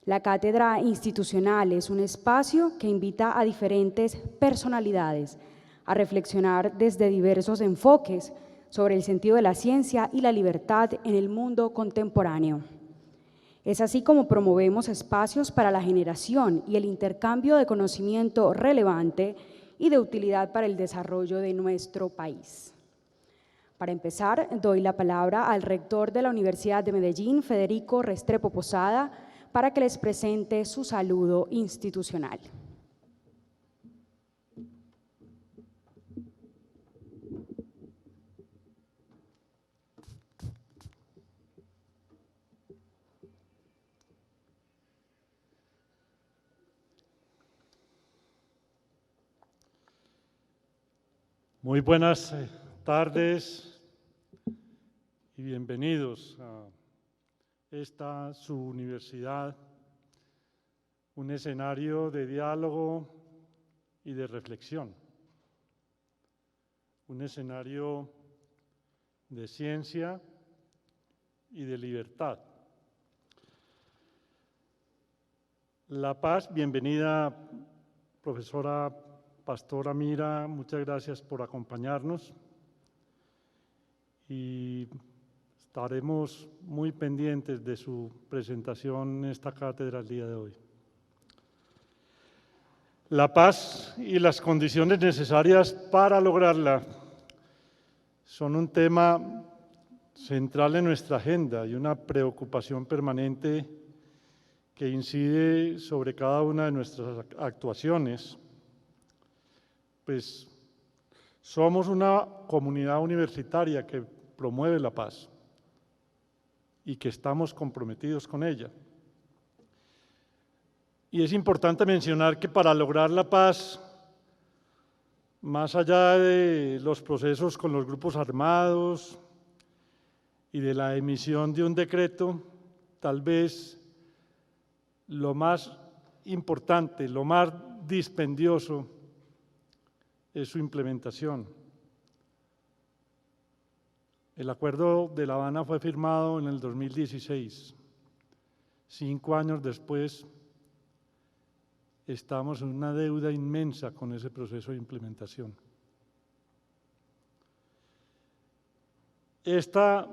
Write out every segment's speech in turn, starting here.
La cátedra institucional es un espacio que invita a diferentes personalidades a reflexionar desde diversos enfoques sobre el sentido de la ciencia y la libertad en el mundo contemporáneo. Es así como promovemos espacios para la generación y el intercambio de conocimiento relevante y de utilidad para el desarrollo de nuestro país. Para empezar, doy la palabra al rector de la Universidad de Medellín, Federico Restrepo Posada, para que les presente su saludo institucional. Muy buenas tardes y bienvenidos a esta su universidad, un escenario de diálogo y de reflexión, un escenario de ciencia y de libertad. La Paz, bienvenida, profesora Pastora Mira, muchas gracias por acompañarnos y estaremos muy pendientes de su presentación en esta cátedra el día de hoy. La paz y las condiciones necesarias para lograrla son un tema central en nuestra agenda y una preocupación permanente que incide sobre cada una de nuestras actuaciones. Pues somos una comunidad universitaria que promueve la paz y que estamos comprometidos con ella. Y es importante mencionar que para lograr la paz, más allá de los procesos con los grupos armados y de la emisión de un decreto, tal vez lo más importante, lo más dispendioso, es su implementación. El Acuerdo de La Habana fue firmado en el 2016. 5 años después, estamos en una deuda inmensa con ese proceso de implementación. Esta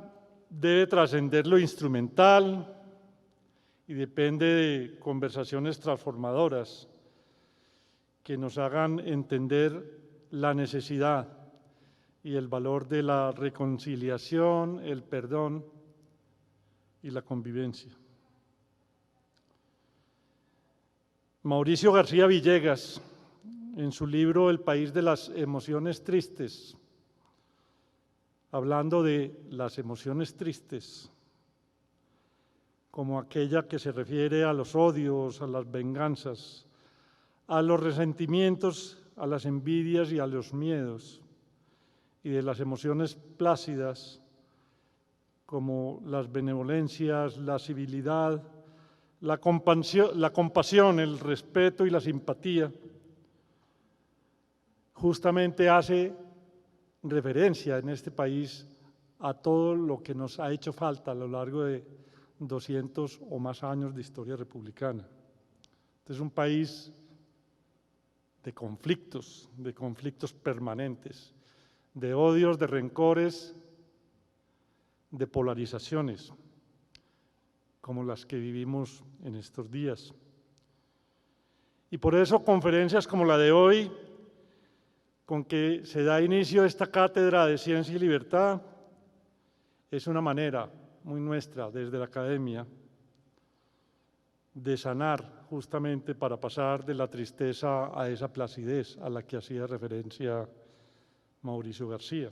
debe trascender lo instrumental y depende de conversaciones transformadoras que nos hagan entender la necesidad y el valor de la reconciliación, el perdón y la convivencia. Mauricio García Villegas, en su libro El país de las emociones tristes, hablando de las emociones tristes como aquella que se refiere a los odios, a las venganzas, a los resentimientos, a las envidias y a los miedos, y de las emociones plácidas como las benevolencias, la civilidad, la compasión, el respeto y la simpatía, justamente hace referencia en este país a todo lo que nos ha hecho falta a lo largo de 200 o más años de historia republicana. Este es un país de conflictos permanentes, de odios, de rencores, de polarizaciones, como las que vivimos en estos días. Y por eso conferencias como la de hoy, con que se da inicio a esta cátedra de Ciencia y Libertad, es una manera muy nuestra desde la academia de sanar justamente para pasar de la tristeza a esa placidez a la que hacía referencia Mauricio García.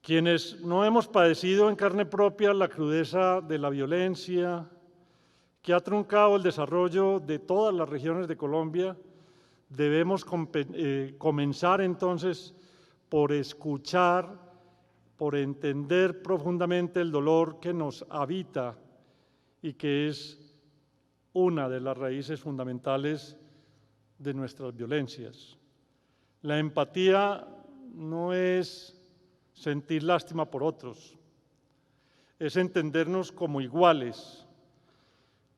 Quienes no hemos padecido en carne propia la crudeza de la violencia que ha truncado el desarrollo de todas las regiones de Colombia, debemos comenzar entonces por escuchar, por entender profundamente el dolor que nos habita y que es una de las raíces fundamentales de nuestras violencias. La empatía no es sentir lástima por otros, es entendernos como iguales,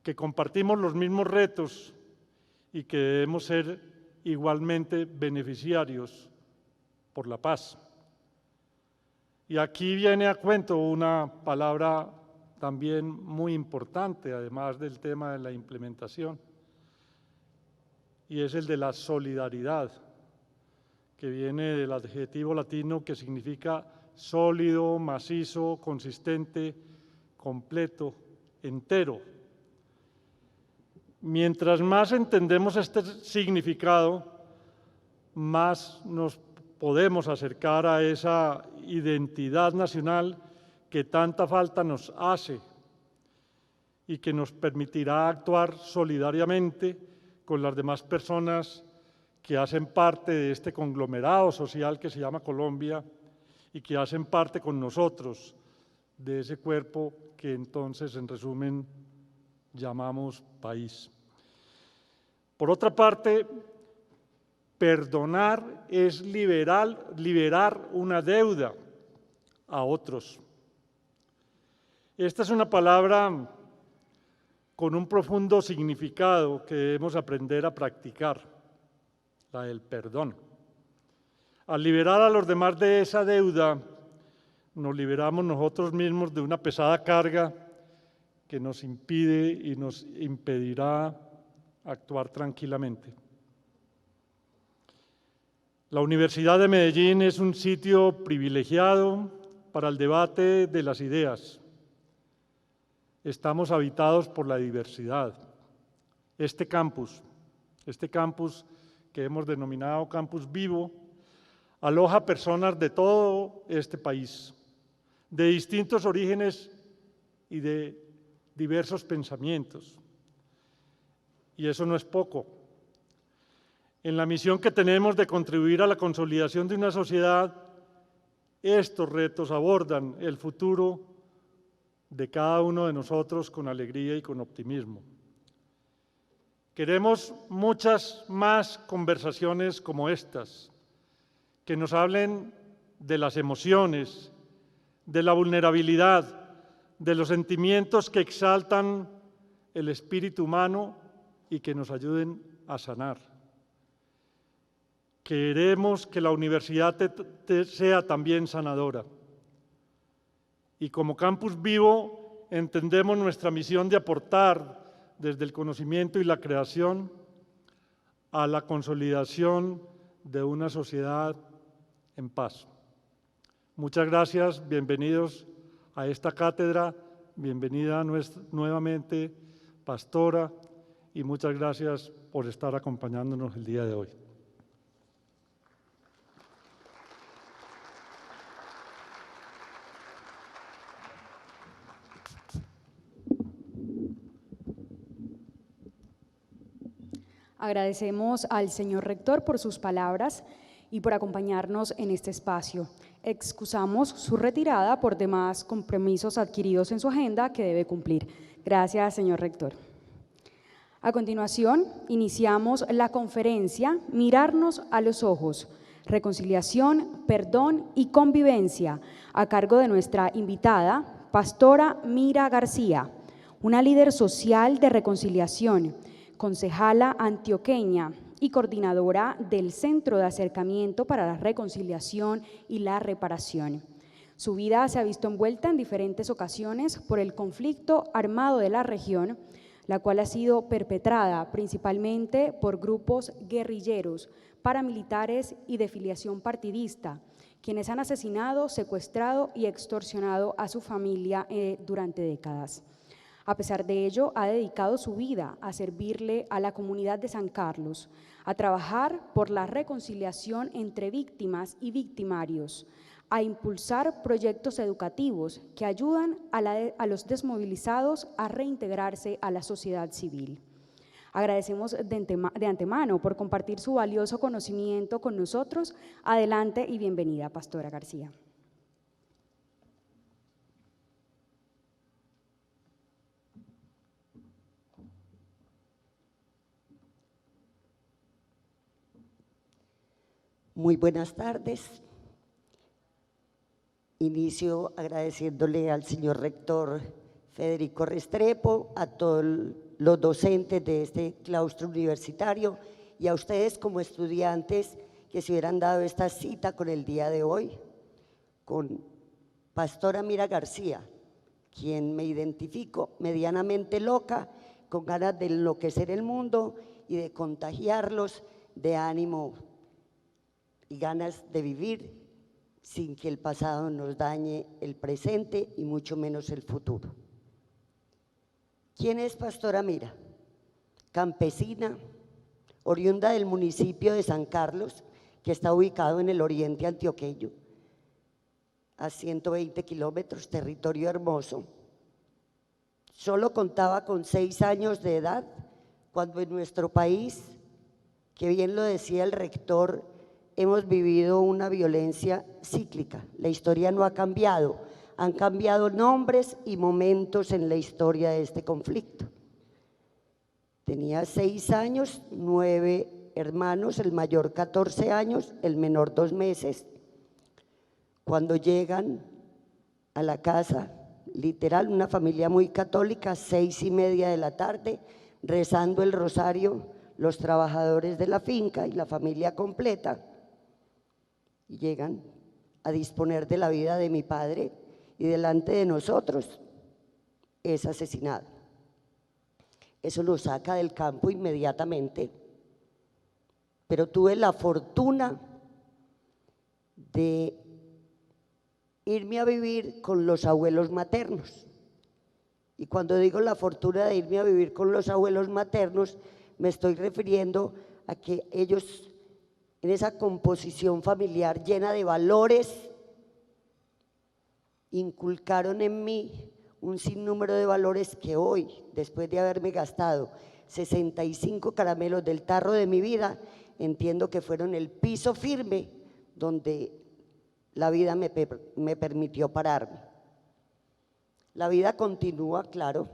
que compartimos los mismos retos y que debemos ser igualmente beneficiarios por la paz. Y aquí viene a cuento una palabra también muy importante, además del tema de la implementación, y es el de la solidaridad, que viene del adjetivo latino que significa sólido, macizo, consistente, completo, entero. Mientras más entendemos este significado, más nos podemos acercar a esa identidad nacional que tanta falta nos hace y que nos permitirá actuar solidariamente con las demás personas que hacen parte de este conglomerado social que se llama Colombia y que hacen parte con nosotros de ese cuerpo que entonces, en resumen, llamamos país. Por otra parte, perdonar es liberar una deuda a otros. Esta es una palabra con un profundo significado que debemos aprender a practicar, la del perdón. Al liberar a los demás de esa deuda, nos liberamos nosotros mismos de una pesada carga que nos impide y nos impedirá actuar tranquilamente. La Universidad de Medellín es un sitio privilegiado para el debate de las ideas. Estamos habitados por la diversidad. Este campus que hemos denominado Campus Vivo, aloja personas de todo este país, de distintos orígenes y de diversos pensamientos. Y eso no es poco. En la misión que tenemos de contribuir a la consolidación de una sociedad, estos retos abordan el futuro de cada uno de nosotros con alegría y con optimismo. Queremos muchas más conversaciones como estas, que nos hablen de las emociones, de la vulnerabilidad, de los sentimientos que exaltan el espíritu humano y que nos ayuden a sanar. Queremos que la universidad sea también sanadora. Y como Campus Vivo entendemos nuestra misión de aportar desde el conocimiento y la creación a la consolidación de una sociedad en paz. Muchas gracias, bienvenidos a esta cátedra, bienvenida nuevamente, pastora, y muchas gracias por estar acompañándonos el día de hoy. Agradecemos al señor rector por sus palabras y por acompañarnos en este espacio. Excusamos su retirada por demás compromisos adquiridos en su agenda que debe cumplir. Gracias, señor rector. A continuación, iniciamos la conferencia Mirarnos a los ojos, reconciliación, perdón y convivencia, a cargo de nuestra invitada, Pastora Mira García, una líder social de reconciliación, concejala antioqueña y coordinadora del Centro de Acercamiento para la Reconciliación y la Reparación. Su vida se ha visto envuelta en diferentes ocasiones por el conflicto armado de la región, la cual ha sido perpetrada principalmente por grupos guerrilleros, paramilitares y de filiación partidista, quienes han asesinado, secuestrado y extorsionado a su familia durante décadas. A pesar de ello, ha dedicado su vida a servirle a la comunidad de San Carlos, a trabajar por la reconciliación entre víctimas y victimarios, a impulsar proyectos educativos que ayudan a los desmovilizados a reintegrarse a la sociedad civil. Agradecemos de antemano por compartir su valioso conocimiento con nosotros. Adelante y bienvenida, Pastora García. Muy buenas tardes. Inicio agradeciéndole al señor rector Federico Restrepo, a todos los docentes de este claustro universitario y a ustedes como estudiantes que se hubieran dado esta cita con el día de hoy, con Pastora Mira García, quien me identifico medianamente loca, con ganas de enloquecer el mundo y de contagiarlos de ánimo y ganas de vivir sin que el pasado nos dañe el presente y mucho menos el futuro. ¿Quién es Pastora Mira? Campesina, oriunda del municipio de San Carlos, que está ubicado en el oriente antioqueño, a 120 kilómetros, territorio hermoso. Solo contaba con 6 años de edad cuando en nuestro país, que bien lo decía el rector, hemos vivido una violencia cíclica. La historia no ha cambiado, han cambiado nombres y momentos en la historia de este conflicto. Tenía 6 años, 9 hermanos, el mayor 14 años, el menor 2 meses. Cuando llegan a la casa, literal, una familia muy católica, 6:30 de la tarde, rezando el rosario, los trabajadores de la finca y la familia completa, y llegan a disponer de la vida de mi padre y delante de nosotros es asesinado. Eso lo saca del campo inmediatamente, pero tuve la fortuna de irme a vivir con los abuelos maternos. Y cuando digo la fortuna de irme a vivir con los abuelos maternos, me estoy refiriendo a que ellos, en esa composición familiar llena de valores, inculcaron en mí un sinnúmero de valores que hoy, después de haberme gastado 65 caramelos del tarro de mi vida, entiendo que fueron el piso firme donde la vida me permitió pararme. La vida continúa, claro.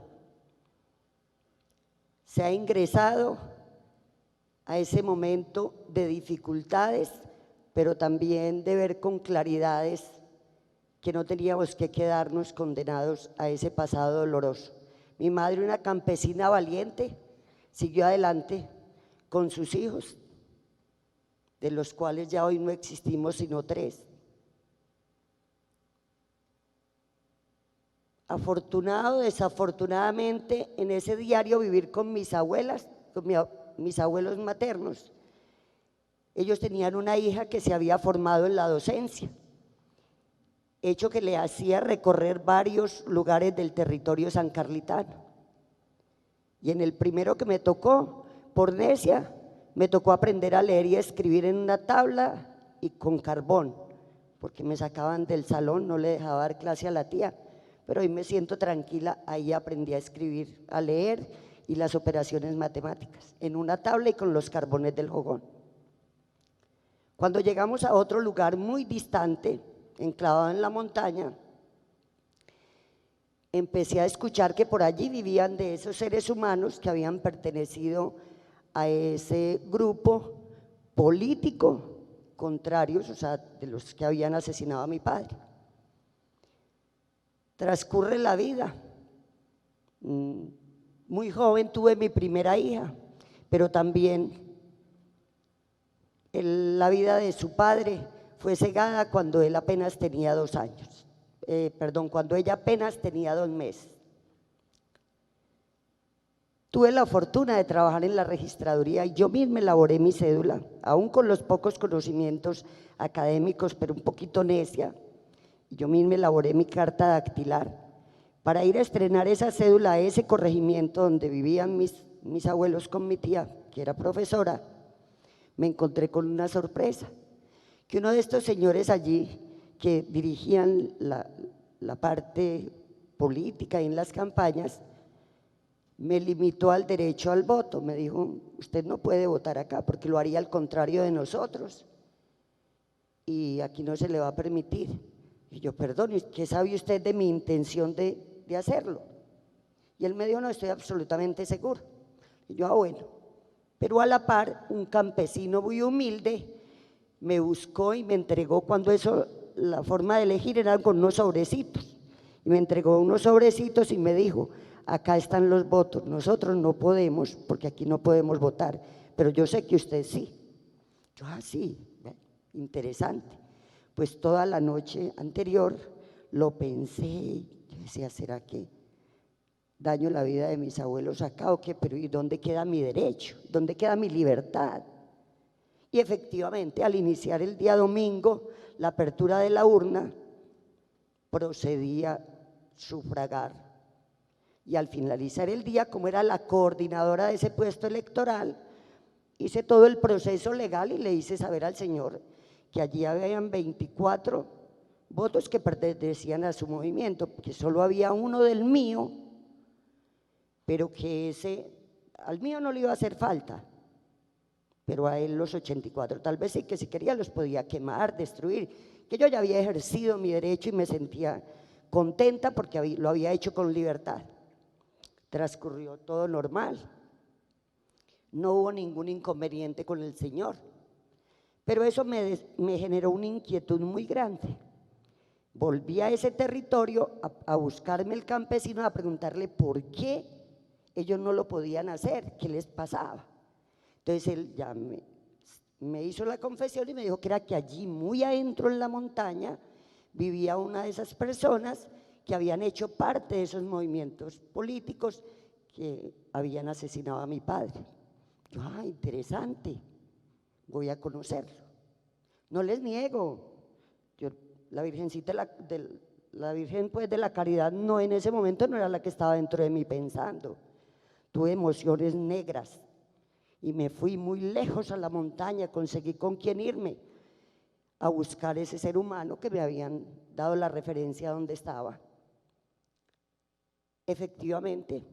Se ha ingresado a ese momento de dificultades, pero también de ver con claridades que no teníamos que quedarnos condenados a ese pasado doloroso. Mi madre, una campesina valiente, siguió adelante con sus hijos, de los cuales ya hoy no existimos sino 3. Afortunado, desafortunadamente, en ese diario vivir con mis abuelas, con mis abuelos maternos, ellos tenían una hija que se había formado en la docencia, hecho que le hacía recorrer varios lugares del territorio sancarlitano. Y en el primero que me tocó, por necia, me tocó aprender a leer y a escribir en una tabla y con carbón, porque me sacaban del salón, no le dejaba dar clase a la tía, pero hoy me siento tranquila, ahí aprendí a escribir, a leer y las operaciones matemáticas, en una tabla y con los carbones del fogón. Cuando llegamos a otro lugar muy distante, enclavado en la montaña, empecé a escuchar que por allí vivían de esos seres humanos que habían pertenecido a ese grupo político contrarios, o sea, de los que habían asesinado a mi padre. Transcurre la vida. Muy joven tuve mi primera hija, pero también la vida de su padre fue cegada cuando él apenas tenía 2 años, cuando ella apenas tenía 2 meses. Tuve la fortuna de trabajar en la registraduría y yo misma elaboré mi cédula, aún con los pocos conocimientos académicos, pero un poquito necia. Yo misma elaboré mi carta dactilar para ir a estrenar esa cédula a ese corregimiento donde vivían mis abuelos con mi tía, que era profesora. Me encontré con una sorpresa, que uno de estos señores allí que dirigían la parte política en las campañas me limitó al derecho al voto. Me dijo: usted no puede votar acá porque lo haría al contrario de nosotros y aquí no se le va a permitir. Y yo: perdón, ¿qué sabe usted de mi intención de hacerlo? Y él me dijo: no, estoy absolutamente seguro. Y yo: bueno. Pero a la par, un campesino muy humilde me buscó y me entregó, cuando eso, la forma de elegir era con unos sobrecitos, y me entregó unos sobrecitos y me dijo, acá están los votos, nosotros no podemos, porque aquí no podemos votar, pero yo sé que usted sí. Yo, sí, interesante. Pues toda la noche anterior lo pensé, yo decía, ¿será que daño la vida de mis abuelos acá o qué? Pero ¿y dónde queda mi derecho? ¿Dónde queda mi libertad? Y efectivamente, al iniciar el día domingo, la apertura de la urna, procedí a sufragar. Y al finalizar el día, como era la coordinadora de ese puesto electoral, hice todo el proceso legal y le hice saber al señor que allí habían 24 votos que pertenecían a su movimiento, que solo había uno del mío, pero que al mío no le iba a hacer falta, pero a él los 84, tal vez sí, que si quería los podía quemar, destruir, que yo ya había ejercido mi derecho y me sentía contenta porque lo había hecho con libertad. Transcurrió todo normal, no hubo ningún inconveniente con el señor, pero eso me generó una inquietud muy grande. Volví a ese territorio a buscarme el campesino, a preguntarle por qué ellos no lo podían hacer, qué les pasaba. Entonces él ya me hizo la confesión y me dijo que era que allí muy adentro en la montaña vivía una de esas personas que habían hecho parte de esos movimientos políticos que habían asesinado a mi padre. Yo, interesante, voy a conocerlo. No les niego, la Virgencita, la Virgen pues de la Caridad no, en ese momento no era la que estaba dentro de mí pensando. Tuve emociones negras y me fui muy lejos a la montaña, conseguí con quién irme a buscar ese ser humano que me habían dado la referencia a donde estaba. Efectivamente,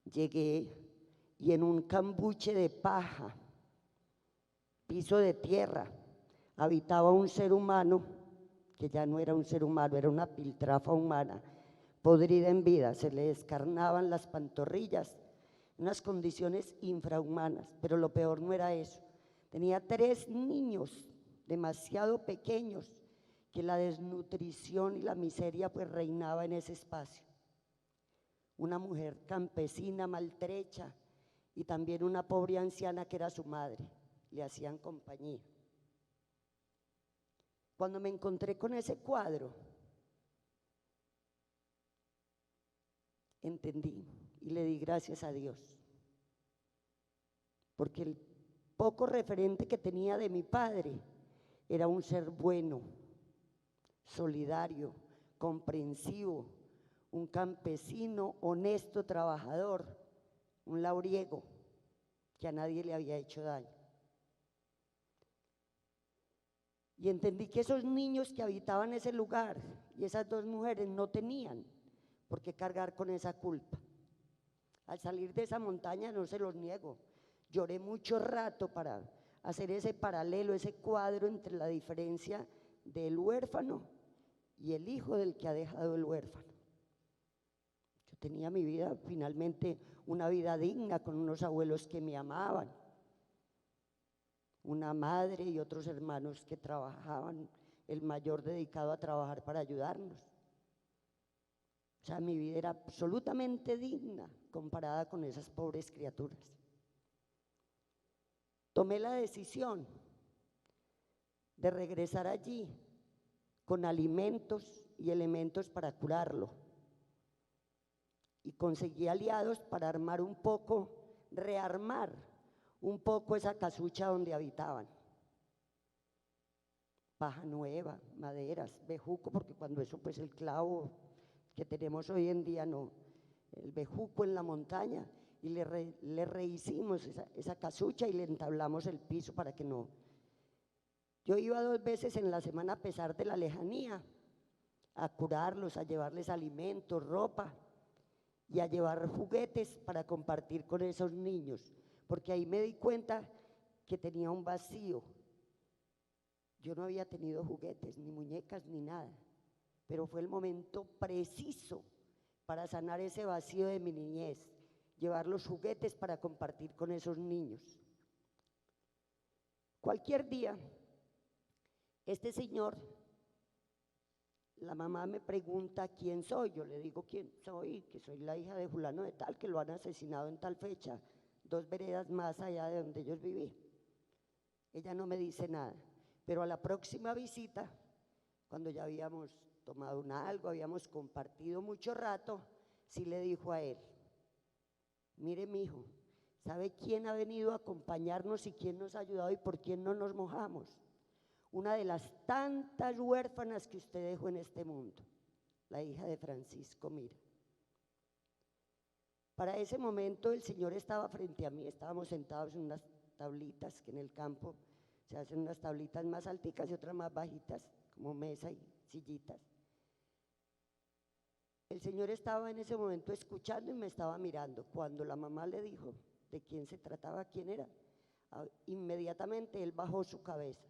llegué y en un cambuche de paja, piso de tierra, habitaba un ser humano que ya no era un ser humano, era una piltrafa humana, podrida en vida, se le descarnaban las pantorrillas, unas condiciones infrahumanas, pero lo peor no era eso. Tenía 3 niños demasiado pequeños, que la desnutrición y la miseria pues reinaba en ese espacio. Una mujer campesina maltrecha y también una pobre anciana que era su madre, le hacían compañía. Cuando me encontré con ese cuadro, entendí y le di gracias a Dios, porque el poco referente que tenía de mi padre era un ser bueno, solidario, comprensivo, un campesino honesto, trabajador, un labriego que a nadie le había hecho daño. Y entendí que esos niños que habitaban ese lugar y esas 2 mujeres no tenían por qué cargar con esa culpa. Al salir de esa montaña, no se los niego, lloré mucho rato para hacer ese paralelo, ese cuadro entre la diferencia del huérfano y el hijo del que ha dejado el huérfano. Yo tenía mi vida, finalmente una vida digna, con unos abuelos que me amaban, una madre y otros hermanos que trabajaban, el mayor dedicado a trabajar para ayudarnos. O sea, mi vida era absolutamente digna comparada con esas pobres criaturas. Tomé la decisión de regresar allí con alimentos y elementos para curarlo. Y conseguí aliados para armar un poco, rearmar un poco esa casucha donde habitaban. Paja nueva, maderas, bejuco, porque cuando eso pues el clavo que tenemos hoy en día no, el bejuco en la montaña, y le rehicimos esa casucha y le entablamos el piso para que no. Yo iba 2 veces en la semana a pesar de la lejanía, a curarlos, a llevarles alimentos, ropa y a llevar juguetes para compartir con esos niños, porque ahí me di cuenta que tenía un vacío. Yo no había tenido juguetes, ni muñecas, ni nada, pero fue el momento preciso para sanar ese vacío de mi niñez, llevar los juguetes para compartir con esos niños. Cualquier día, este señor, la mamá me pregunta quién soy, yo le digo quién soy, que soy la hija de fulano de tal, que lo han asesinado en tal fecha, 2 veredas más allá de donde ellos vivían. Ella no me dice nada, pero a la próxima visita, cuando ya habíamos tomado algo, habíamos compartido mucho rato, sí le dijo a él: mire, mijo, ¿sabe quién ha venido a acompañarnos y quién nos ha ayudado y por quién no nos mojamos? Una de las tantas huérfanas que usted dejó en este mundo, la hija de Francisco Mira. Para ese momento el Señor estaba frente a mí, estábamos sentados en unas tablitas que en el campo se hacen unas tablitas más alticas y otras más bajitas, como mesa y sillitas. El Señor estaba en ese momento escuchando y me estaba mirando. Cuando la mamá le dijo de quién se trataba, quién era, inmediatamente él bajó su cabeza.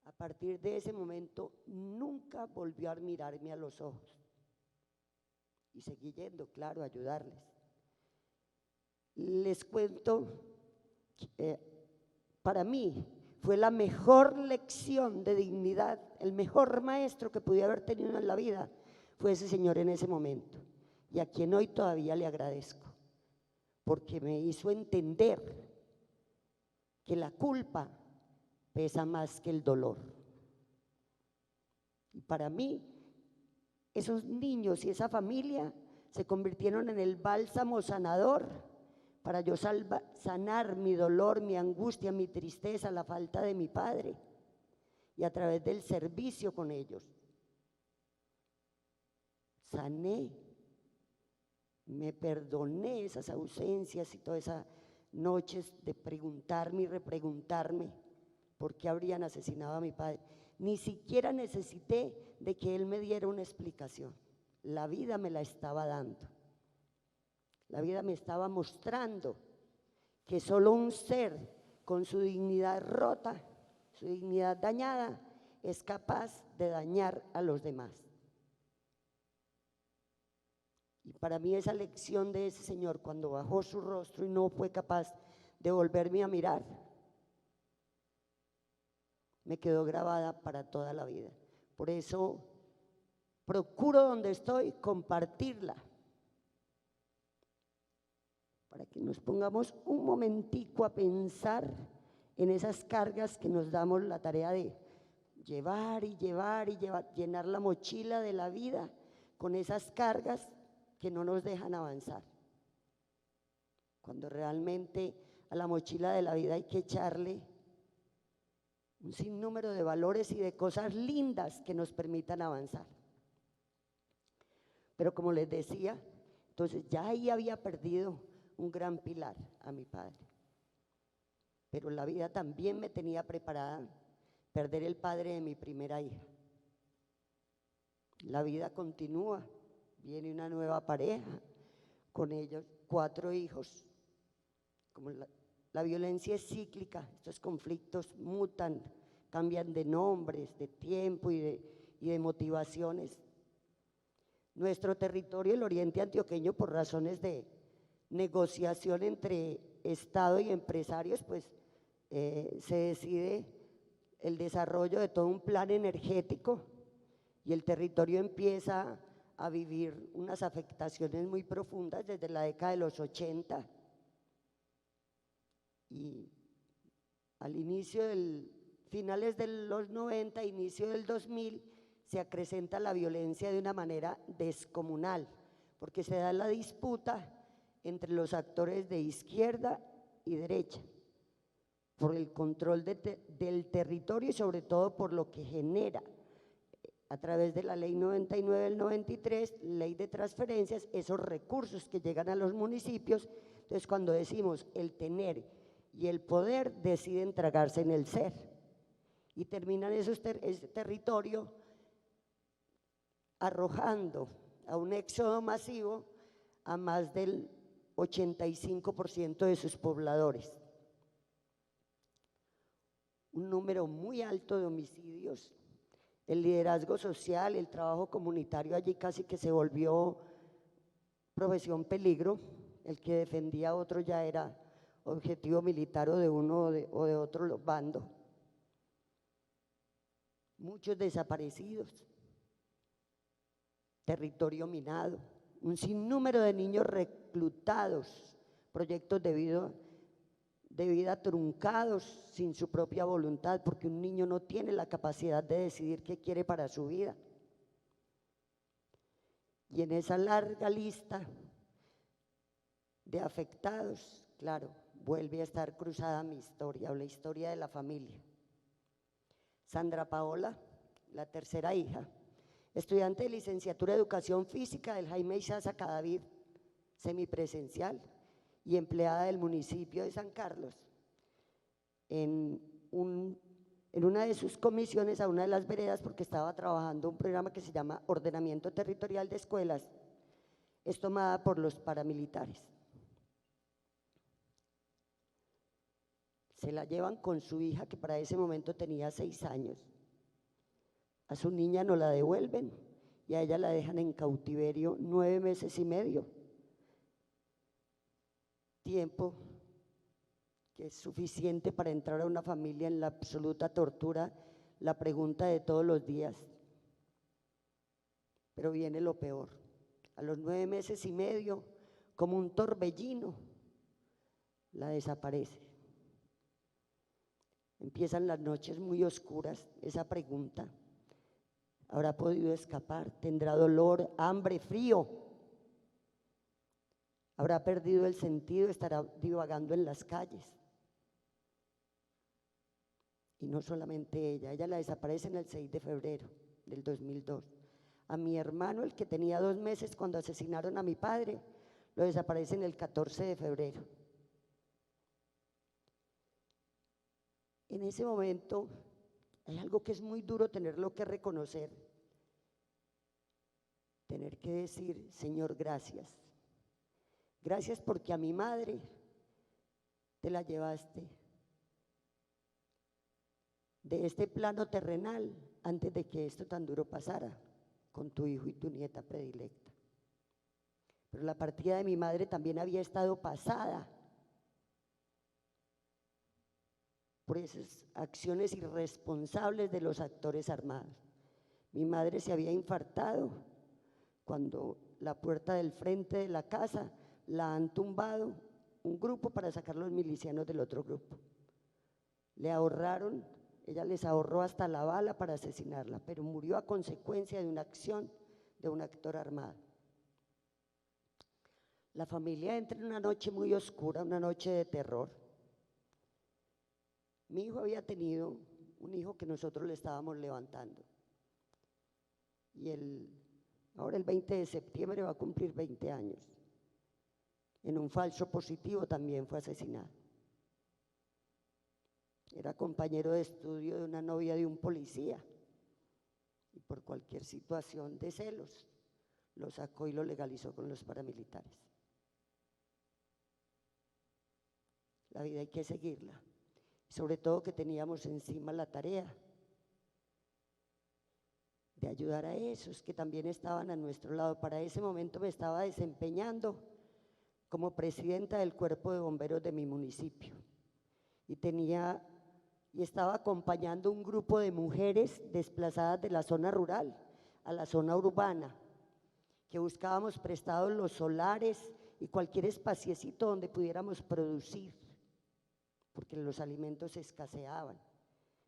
A partir de ese momento nunca volvió a mirarme a los ojos y seguí yendo, claro, a ayudarles. Les cuento que para mí fue la mejor lección de dignidad, el mejor maestro que pude haber tenido en la vida fue ese señor en ese momento, y a quien hoy todavía le agradezco, porque me hizo entender que la culpa pesa más que el dolor. Y para mí, esos niños y esa familia se convirtieron en el bálsamo sanador para yo sanar mi dolor, mi angustia, mi tristeza, la falta de mi padre, y a través del servicio con ellos sané, me perdoné esas ausencias y todas esas noches de preguntarme y repreguntarme por qué habrían asesinado a mi padre. Ni siquiera necesité de que él me diera una explicación, la vida me la estaba dando. La vida me estaba mostrando que solo un ser con su dignidad rota, su dignidad dañada, es capaz de dañar a los demás. Y para mí esa lección de ese señor, cuando bajó su rostro y no fue capaz de volverme a mirar, me quedó grabada para toda la vida. Por eso procuro donde estoy compartirla, para que nos pongamos un momentico a pensar en esas cargas que nos damos la tarea de llevar y llevar y llevar, llenar la mochila de la vida con esas cargas que no nos dejan avanzar. Cuando realmente a la mochila de la vida hay que echarle un sinnúmero de valores y de cosas lindas que nos permitan avanzar. Pero como les decía, entonces ya ahí había perdido un gran pilar a mi padre, pero la vida también me tenía preparada perder el padre de mi primera hija. La vida continúa, viene una nueva pareja, con ellos 4 hijos. Como la violencia es cíclica, estos conflictos mutan, cambian de nombres, de tiempo y de motivaciones. Nuestro territorio, el oriente antioqueño, por razones de negociación entre Estado y empresarios, pues se decide el desarrollo de todo un plan energético y el territorio empieza a vivir unas afectaciones muy profundas desde la década de los 80, y al inicio finales de los 90, inicio del 2000, se acrecenta la violencia de una manera descomunal, porque se da la disputa entre los actores de izquierda y derecha por el control del territorio y sobre todo por lo que genera a través de la ley 99 del 93, ley de transferencias, esos recursos que llegan a los municipios. Entonces, cuando decimos el tener y el poder, deciden tragarse en el ser y terminan ese territorio arrojando a un éxodo masivo a más del 85% de sus pobladores. Un número muy alto de homicidios. El liderazgo social, el trabajo comunitario allí casi que se volvió profesión peligro. El que defendía a otro ya era objetivo militar o de uno o de otro bando. muchos desaparecidos, territorio minado, un sinnúmero de niños reclutados, proyectos de vida truncados sin su propia voluntad, porque un niño no tiene la capacidad de decidir qué quiere para su vida. Y en esa larga lista de afectados, claro, vuelve a estar cruzada mi historia o la historia de la familia. Sandra Paola, la tercera hija, estudiante de licenciatura de Educación Física del Jaime Izaza Cadavid, semipresencial, y empleada del municipio de San Carlos. En una de sus comisiones a una de las veredas, porque estaba trabajando un programa que se llama Ordenamiento Territorial de Escuelas, es tomada por los paramilitares. Se la llevan con su hija, que para ese momento tenía 6 años. A su niña no la devuelven y a ella la dejan en cautiverio 9 meses y medio. Tiempo que es suficiente para entrar a una familia en la absoluta tortura, la pregunta de todos los días. Pero viene lo peor. A los 9 meses y medio, como un torbellino, la desaparece. Empiezan las noches muy oscuras, esa pregunta. ¿Habrá podido escapar? ¿Tendrá dolor, hambre, frío? ¿Habrá perdido el sentido? ¿Estará divagando en las calles? Y no solamente ella la desaparece en el 6 de febrero del 2002. A mi hermano, el que tenía 2 meses cuando asesinaron a mi padre, lo desaparecen el 14 de febrero. En ese momento hay algo que es muy duro tenerlo que reconocer, tener que decir: Señor, gracias. Gracias porque a mi madre te la llevaste de este plano terrenal antes de que esto tan duro pasara con tu hijo y tu nieta predilecta. Pero la partida de mi madre también había estado pasada por esas acciones irresponsables de los actores armados. Mi madre se había infartado cuando la puerta del frente de la casa la han tumbado un grupo para sacar los milicianos del otro grupo. Le ahorraron, ella les ahorró hasta la bala para asesinarla, pero murió a consecuencia de una acción de un actor armado. La familia entra en una noche muy oscura, una noche de terror. Mi hijo había tenido un hijo que nosotros le estábamos levantando y ahora el 20 de septiembre va a cumplir 20 años. En un falso positivo también fue asesinado. Era compañero de estudio de una novia de un policía y por cualquier situación de celos lo sacó y lo legalizó con los paramilitares. La vida hay que seguirla. Sobre todo que teníamos encima la tarea de ayudar a esos que también estaban a nuestro lado. Para ese momento me estaba desempeñando como presidenta del Cuerpo de Bomberos de mi municipio y estaba acompañando un grupo de mujeres desplazadas de la zona rural a la zona urbana, que buscábamos prestados los solares y cualquier espaciecito donde pudiéramos producir, porque los alimentos escaseaban.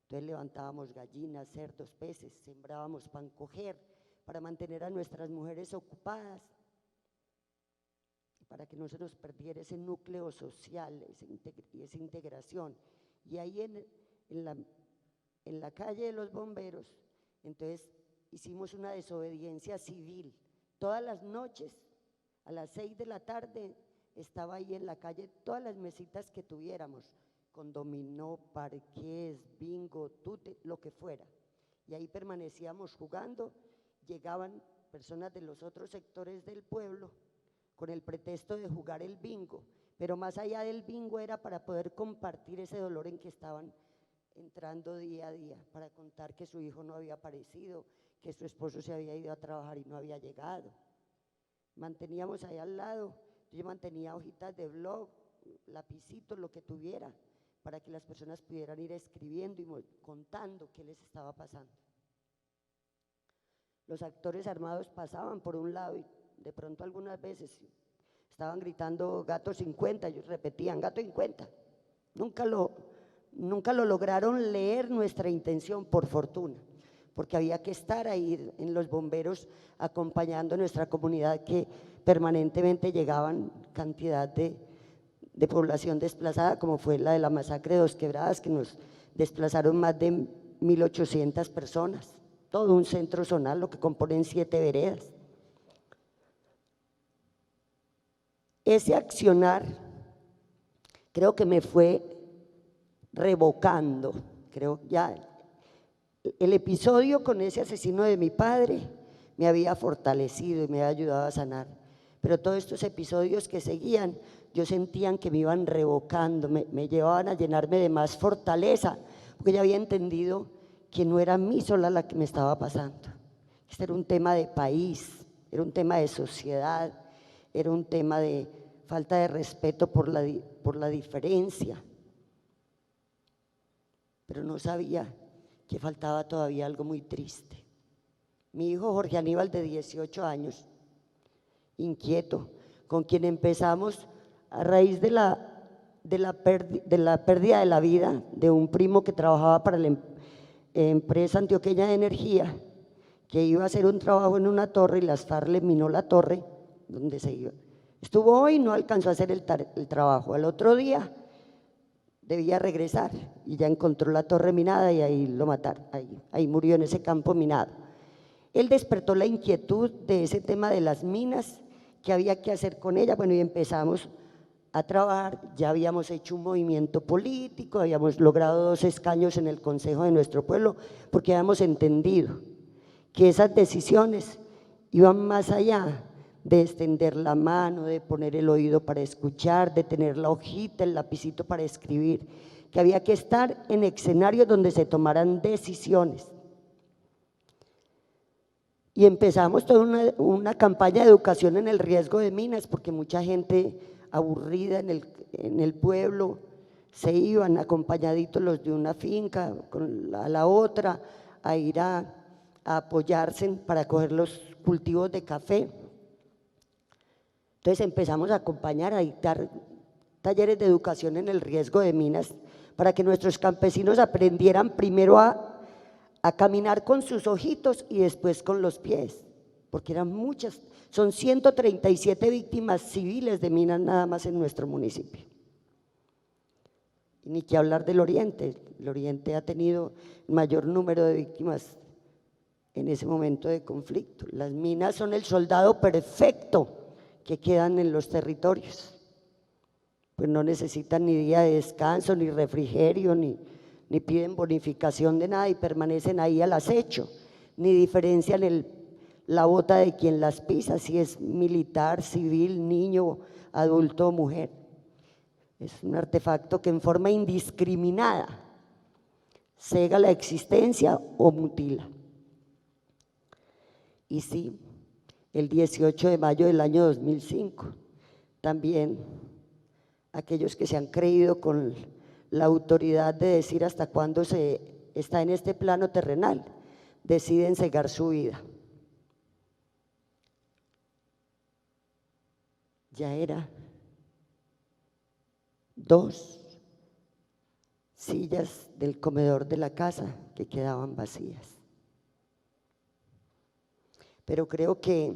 Entonces levantábamos gallinas, cerdos, peces, sembrábamos pan coger para mantener a nuestras mujeres ocupadas, para que no se nos perdiera ese núcleo social y esa integración. Y ahí en la calle de los bomberos, entonces hicimos una desobediencia civil. Todas las noches, a las 6 de la tarde, estaba ahí en la calle todas las mesitas que tuviéramos, con dominó, parqués, bingo, tute, lo que fuera. Y ahí permanecíamos jugando. Llegaban personas de los otros sectores del pueblo con el pretexto de jugar el bingo, pero más allá del bingo era para poder compartir ese dolor en que estaban entrando día a día, para contar que su hijo no había aparecido, que su esposo se había ido a trabajar y no había llegado. Manteníamos ahí al lado, yo mantenía hojitas de blog, lapicitos, lo que tuviera, para que las personas pudieran ir escribiendo y contando qué les estaba pasando. los actores armados pasaban por un lado y de pronto algunas veces estaban gritando gato 50, ellos repetían gato 50. Nunca lo lograron leer nuestra intención, por fortuna, porque había que estar ahí en los bomberos acompañando a nuestra comunidad, que permanentemente llegaban cantidad de población desplazada, como fue la de la masacre de Dos Quebradas, que nos desplazaron más de 1.800 personas, todo un centro zonal, lo que componen 7 veredas. Ese accionar creo que me fue revocando, creo ya el episodio con ese asesino de mi padre me había fortalecido y me había ayudado a sanar, pero todos estos episodios que seguían, yo sentía que me iban revocando, me llevaban a llenarme de más fortaleza, porque ya había entendido que no era a mí sola la que me estaba pasando. Este era un tema de país, era un tema de sociedad, era un tema de falta de respeto por la diferencia, pero no sabía que faltaba todavía algo muy triste. Mi hijo Jorge Aníbal, de 18 años, inquieto, con quien empezamos a raíz de la pérdida de la vida de un primo que trabajaba para la empresa antioqueña de energía, que iba a hacer un trabajo en una torre y las FARC le minó la torre donde se iba. Estuvo hoy, no alcanzó a hacer el trabajo. Al otro día debía regresar y ya encontró la torre minada y ahí lo mataron, ahí murió en ese campo minado. Él despertó la inquietud de ese tema de las minas, qué había que hacer con ella. Bueno, y empezamos a trabajar, ya habíamos hecho un movimiento político, habíamos logrado 2 escaños en el consejo de nuestro pueblo, porque habíamos entendido que esas decisiones iban más allá de extender la mano, de poner el oído para escuchar, de tener la hojita, el lapicito para escribir, que había que estar en escenarios donde se tomaran decisiones. Y empezamos toda una campaña de educación en el riesgo de minas, porque mucha gente aburrida en el pueblo se iban acompañaditos los de una finca a la otra a ir a apoyarse para coger los cultivos de café. Entonces empezamos a acompañar, a dictar talleres de educación en el riesgo de minas para que nuestros campesinos aprendieran primero a caminar con sus ojitos y después con los pies, porque eran muchas, son 137 víctimas civiles de minas nada más en nuestro municipio. Y ni que hablar del Oriente, el Oriente ha tenido el mayor número de víctimas en ese momento de conflicto. Las minas son el soldado perfecto que quedan en los territorios, pues no necesitan ni día de descanso, ni refrigerio, ni piden bonificación de nada y permanecen ahí al acecho, ni diferencian la bota de quien las pisa, si es militar, civil, niño, adulto o mujer. Es un artefacto que en forma indiscriminada cega la existencia o mutila. Y sí, el 18 de mayo del año 2005, también aquellos que se han creído con la autoridad de decir hasta cuándo se está en este plano terrenal, deciden cegar su vida. Ya era 2 sillas del comedor de la casa que quedaban vacías. Pero creo que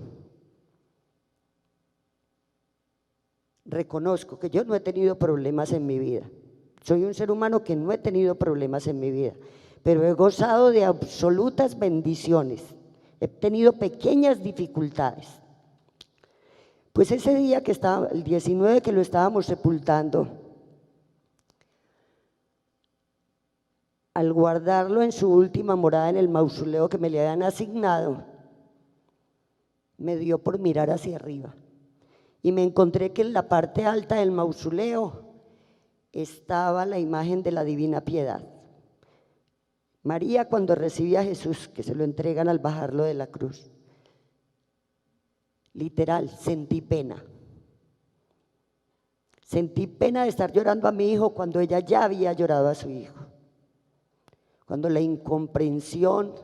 reconozco que yo no he tenido problemas en mi vida. Soy un ser humano que no he tenido problemas en mi vida, pero he gozado de absolutas bendiciones. He tenido pequeñas dificultades. Pues ese día que estaba, el 19 que lo estábamos sepultando, al guardarlo en su última morada en el mausoleo que me le habían asignado, me dio por mirar hacia arriba y me encontré que en la parte alta del mausoleo estaba la imagen de la Divina Piedad. María, cuando recibe a Jesús, que se lo entregan al bajarlo de la cruz, literal, sentí pena. Sentí pena de estar llorando a mi hijo cuando ella ya había llorado a su hijo. Cuando la incomprensión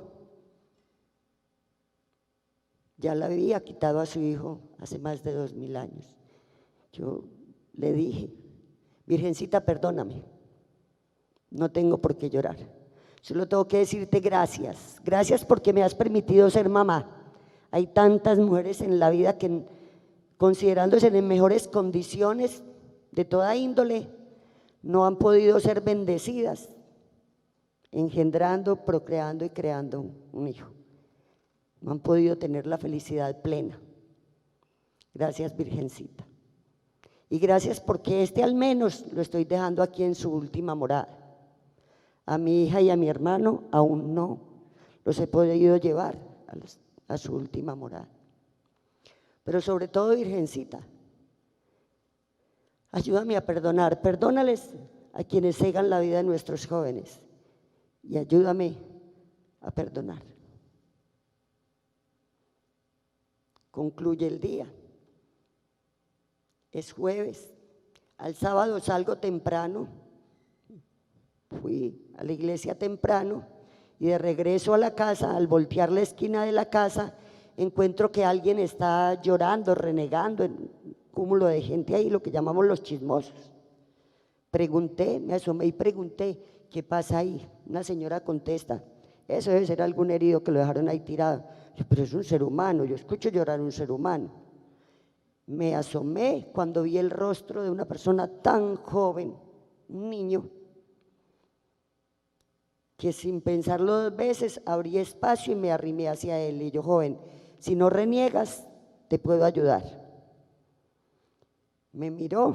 ya le había quitado a su hijo hace más de 2000 años. Yo le dije, Virgencita, perdóname, no tengo por qué llorar, solo tengo que decirte gracias, gracias porque me has permitido ser mamá. Hay tantas mujeres en la vida que, considerándose en mejores condiciones de toda índole, no han podido ser bendecidas, engendrando, procreando y creando un hijo. No han podido tener la felicidad plena. Gracias, Virgencita. Y gracias porque al menos lo estoy dejando aquí en su última morada. A mi hija y a mi hermano aún no los he podido llevar a su última morada. Pero sobre todo, Virgencita, ayúdame a perdonar, perdónales a quienes cegan la vida de nuestros jóvenes y ayúdame a perdonar. Concluye el día, es jueves, al sábado salgo temprano, fui a la iglesia temprano y de regreso a la casa, al voltear la esquina de la casa, encuentro que alguien está llorando, renegando, en un cúmulo de gente ahí, lo que llamamos los chismosos. Pregunté, me asomé y pregunté, ¿qué pasa ahí? Una señora contesta, eso debe ser algún herido que lo dejaron ahí tirado. Yo, pero es un ser humano, yo escucho llorar a un ser humano. Me asomé cuando vi el rostro de una persona tan joven, un niño, que sin pensarlo 2 veces abrí espacio y me arrimé hacia él. Y yo, joven, si no reniegas, te puedo ayudar. Me miró,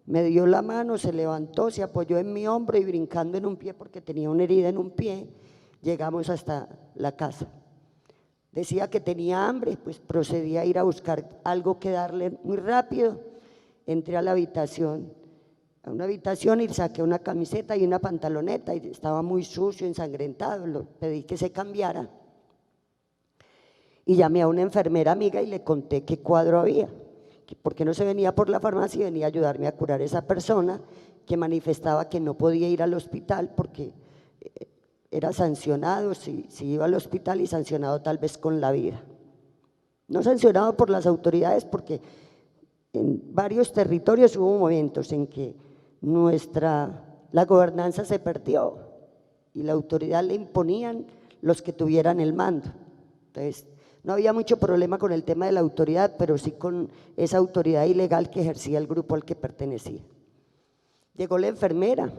me dio la mano, se levantó, se apoyó en mi hombro y brincando en un pie, porque tenía una herida en un pie, llegamos hasta la casa. Decía que tenía hambre, pues procedí a ir a buscar algo que darle muy rápido. Entré a una habitación y saqué una camiseta y una pantaloneta y estaba muy sucio, ensangrentado, lo pedí que se cambiara. Y llamé a una enfermera amiga y le conté qué cuadro había, que por qué no se venía por la farmacia y venía a ayudarme a curar a esa persona que manifestaba que no podía ir al hospital porque era sancionado si iba al hospital y sancionado tal vez con la vida. No sancionado por las autoridades porque en varios territorios hubo momentos en que la gobernanza se perdió y la autoridad le imponían los que tuvieran el mando. Entonces, no había mucho problema con el tema de la autoridad, pero sí con esa autoridad ilegal que ejercía el grupo al que pertenecía. Llegó la enfermera,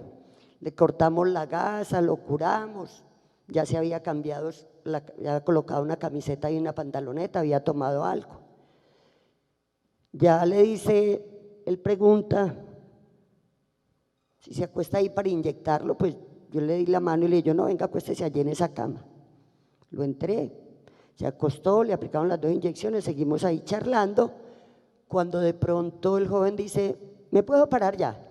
le cortamos la gasa, lo curamos, ya se había cambiado, había colocado una camiseta y una pantaloneta, había tomado algo. Ya le dice, él pregunta si se acuesta ahí para inyectarlo, pues yo le di la mano y le dije, no, venga, acuéstese allí en esa cama. Lo entré, se acostó, le aplicaron las 2 inyecciones, seguimos ahí charlando, cuando de pronto el joven dice, ¿me puedo parar ya?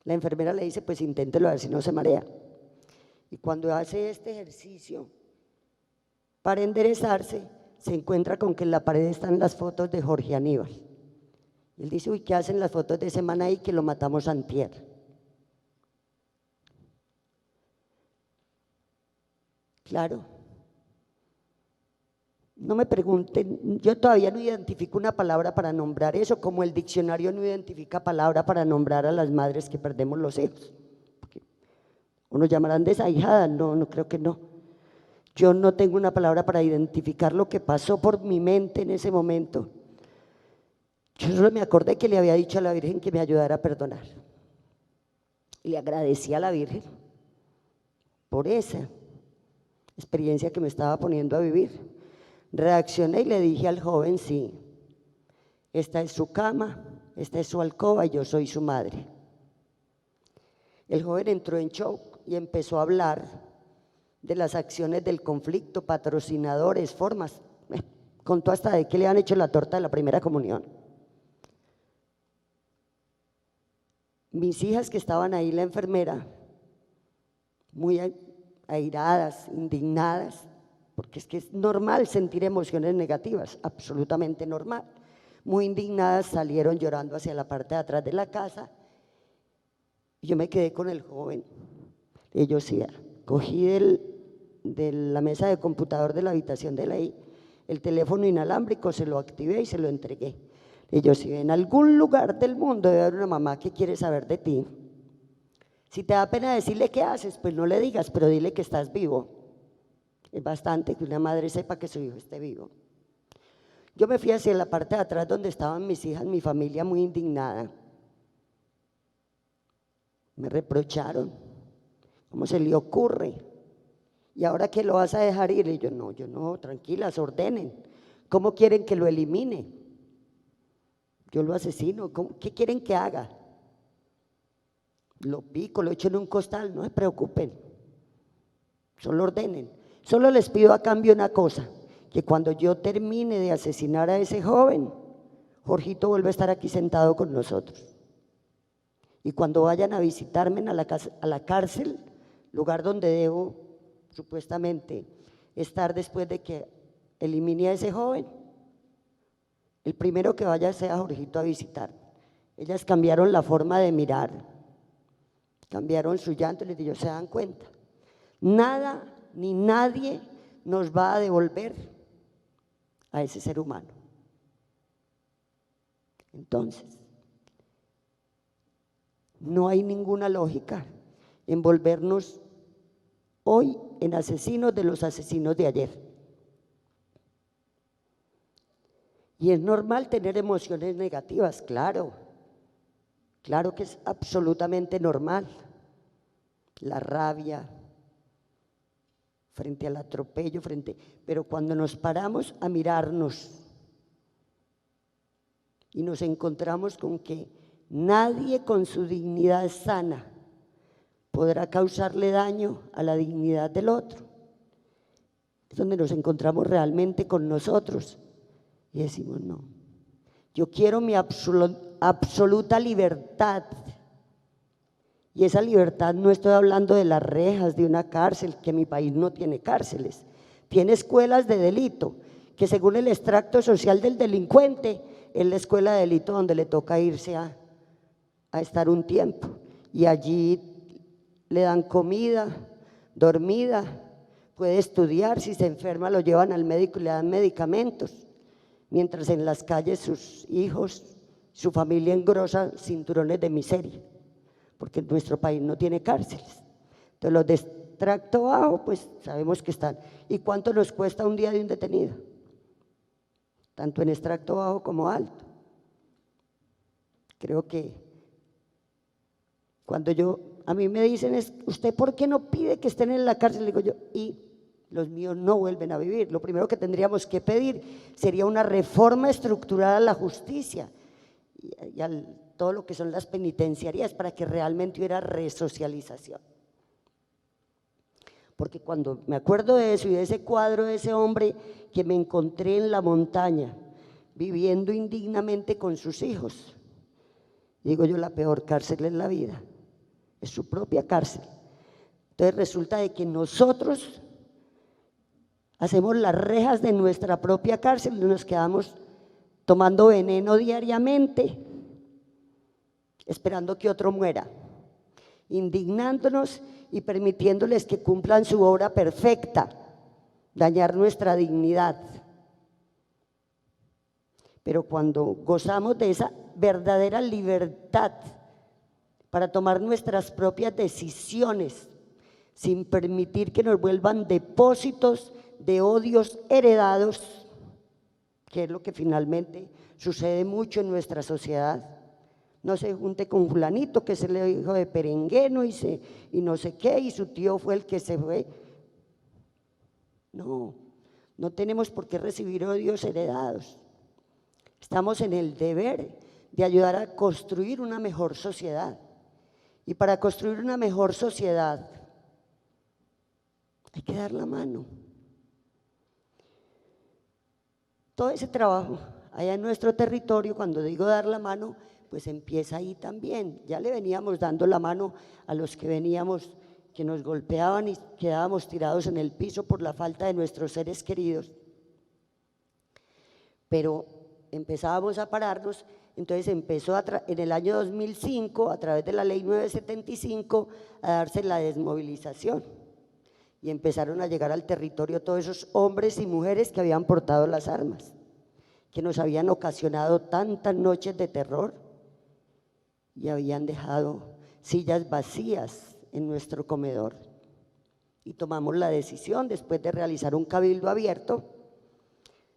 La enfermera le dice, pues inténtelo a ver si no se marea. Y cuando hace este ejercicio para enderezarse, se encuentra con que en la pared están las fotos de Jorge Aníbal. Y él dice, uy, ¿qué hacen las fotos de ese man ahí que lo matamos antier? Claro. No me pregunten, yo todavía no identifico una palabra para nombrar eso, como el diccionario no identifica palabra para nombrar a las madres que perdemos los hijos. Unos llamarán desahijadas, no creo que no. Yo no tengo una palabra para identificar lo que pasó por mi mente en ese momento. Yo solo me acordé que le había dicho a la Virgen que me ayudara a perdonar. Y le agradecí a la Virgen por esa experiencia que me estaba poniendo a vivir. Reaccioné y le dije al joven, sí, esta es su cama, esta es su alcoba y yo soy su madre. El joven entró en shock y empezó a hablar de las acciones del conflicto, patrocinadores, formas, contó hasta de que le han hecho la torta de la primera comunión. Mis hijas que estaban ahí, la enfermera, muy airadas, indignadas, porque es que es normal sentir emociones negativas, absolutamente normal. Muy indignadas salieron llorando hacia la parte de atrás de la casa y yo me quedé con el joven. Ellos sí, cogí de la mesa de computador de la habitación de él ahí, el teléfono inalámbrico, se lo activé y se lo entregué. Y yo, si en algún lugar del mundo debe haber una mamá que quiere saber de ti, si te da pena decirle qué haces, pues no le digas, pero dile que estás vivo. Es bastante que una madre sepa que su hijo esté vivo. Yo me fui hacia la parte de atrás donde estaban mis hijas, mi familia muy indignada. Me reprocharon, ¿cómo se le ocurre? ¿Y ahora que lo vas a dejar ir? Y yo no, tranquilas, ordenen. ¿Cómo quieren que lo elimine? Yo lo asesino, ¿qué quieren que haga? Lo pico, lo echo en un costal, no se preocupen, solo ordenen. Solo les pido a cambio una cosa, que cuando yo termine de asesinar a ese joven, Jorgito vuelva a estar aquí sentado con nosotros. Y cuando vayan a visitarme a la cárcel, lugar donde debo supuestamente estar después de que elimine a ese joven, el primero que vaya sea Jorgito a visitar. Ellas cambiaron la forma de mirar, cambiaron su llanto y les digo, ¿se dan cuenta? Nada ni nadie nos va a devolver a ese ser humano. Entonces, no hay ninguna lógica en volvernos hoy en asesinos de los asesinos de ayer. Y es normal tener emociones negativas, claro que es absolutamente normal. La rabia frente al atropello, pero cuando nos paramos a mirarnos y nos encontramos con que nadie con su dignidad sana podrá causarle daño a la dignidad del otro, es donde nos encontramos realmente con nosotros y decimos no, yo quiero mi absoluta libertad. Y esa libertad no estoy hablando de las rejas de una cárcel, que mi país no tiene cárceles, tiene escuelas de delito, que según el extracto social del delincuente, es la escuela de delito donde le toca irse a estar un tiempo. Y allí le dan comida, dormida, puede estudiar, si se enferma lo llevan al médico y le dan medicamentos, mientras en las calles sus hijos, su familia engrosa cinturones de miseria, porque nuestro país no tiene cárceles. Entonces los de extracto bajo, pues sabemos que están. ¿Y cuánto nos cuesta un día de un detenido? Tanto en extracto bajo como alto. Creo que cuando a mí me dicen, ¿usted por qué no pide que estén en la cárcel? Le digo yo, y los míos no vuelven a vivir. Lo primero que tendríamos que pedir sería una reforma estructural a la justicia y a todo lo que son las penitenciarías para que realmente hubiera resocialización. Porque cuando me acuerdo de eso y de ese cuadro de ese hombre que me encontré en la montaña viviendo indignamente con sus hijos, digo yo, la peor cárcel en la vida es su propia cárcel. Entonces resulta de que nosotros hacemos las rejas de nuestra propia cárcel y nos quedamos tomando veneno diariamente, esperando que otro muera, indignándonos y permitiéndoles que cumplan su obra perfecta, dañar nuestra dignidad. Pero cuando gozamos de esa verdadera libertad para tomar nuestras propias decisiones, sin permitir que nos vuelvan depósitos de odios heredados, que es lo que finalmente sucede mucho en nuestra sociedad. No se junte con fulanito que es el hijo de Perengueno y no sé qué, y su tío fue el que se fue. No tenemos por qué recibir odios heredados. Estamos en el deber de ayudar a construir una mejor sociedad. Y para construir una mejor sociedad hay que dar la mano. Todo ese trabajo allá en nuestro territorio, cuando digo dar la mano, pues empieza ahí también. Ya le veníamos dando la mano a los que veníamos, que nos golpeaban y quedábamos tirados en el piso por la falta de nuestros seres queridos. Pero empezábamos a pararnos, entonces empezó en el año 2005, a través de la ley 975, a darse la desmovilización, y empezaron a llegar al territorio todos esos hombres y mujeres que habían portado las armas, que nos habían ocasionado tantas noches de terror y habían dejado sillas vacías en nuestro comedor. Y tomamos la decisión, después de realizar un cabildo abierto,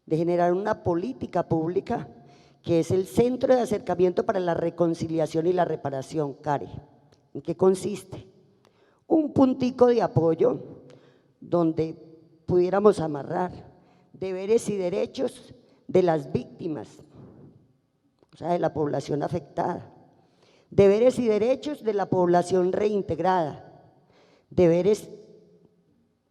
de generar una política pública que es el Centro de Acercamiento para la Reconciliación y la Reparación, CARE. ¿En qué consiste? Un puntico de apoyo donde pudiéramos amarrar deberes y derechos de las víctimas, o sea, de la población afectada, deberes y derechos de la población reintegrada, deberes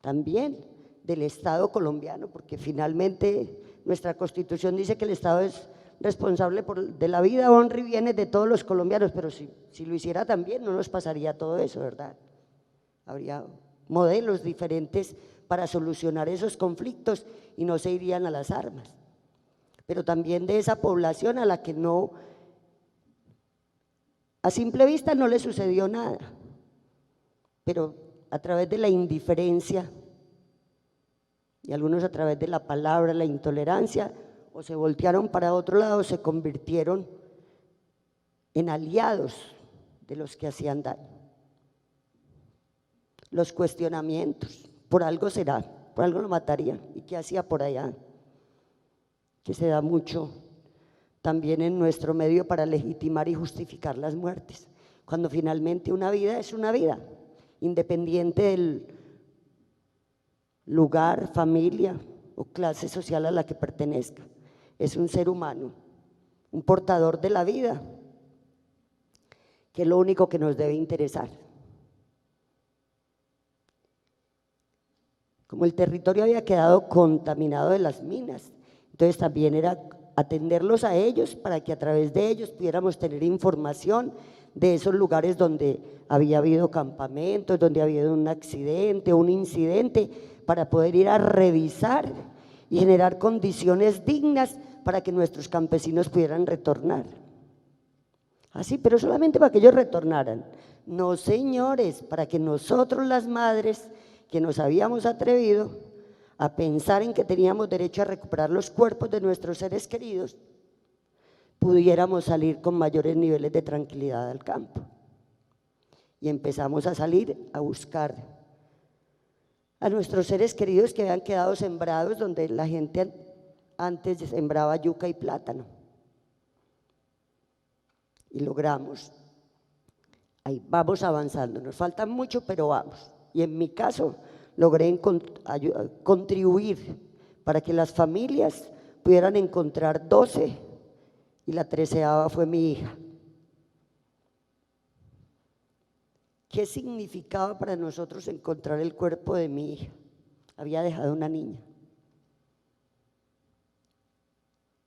también del Estado colombiano, porque finalmente nuestra Constitución dice que el Estado es responsable de la vida, honra y bienes de todos los colombianos, pero si lo hiciera también no nos pasaría todo eso, ¿verdad? Habría modelos diferentes para solucionar esos conflictos y no se irían a las armas. Pero también de esa población a la que no, a simple vista no le sucedió nada, pero a través de la indiferencia y algunos a través de la palabra, la intolerancia, o se voltearon para otro lado, se convirtieron en aliados de los que hacían daño. Los cuestionamientos, por algo será, por algo lo matarían, ¿y qué hacía por allá? Que se da mucho también en nuestro medio para legitimar y justificar las muertes, cuando finalmente una vida es una vida, independiente del lugar, familia o clase social a la que pertenezca. Es un ser humano, un portador de la vida, que es lo único que nos debe interesar. Como el territorio había quedado contaminado de las minas, entonces también era atenderlos a ellos para que a través de ellos pudiéramos tener información de esos lugares donde había habido campamentos, donde había habido un accidente o un incidente, para poder ir a revisar y generar condiciones dignas para que nuestros campesinos pudieran retornar. Así, pero solamente para que ellos retornaran. No, señores, para que nosotros las madres que nos habíamos atrevido a pensar en que teníamos derecho a recuperar los cuerpos de nuestros seres queridos, pudiéramos salir con mayores niveles de tranquilidad al campo. Y empezamos a salir a buscar a nuestros seres queridos que habían quedado sembrados donde la gente antes sembraba yuca y plátano. Y logramos. Ahí vamos avanzando, nos falta mucho, pero vamos. Y en mi caso logré contribuir para que las familias pudieran encontrar 12 y la 13ª fue mi hija. ¿Qué significaba para nosotros encontrar el cuerpo de mi hija? Había dejado una niña.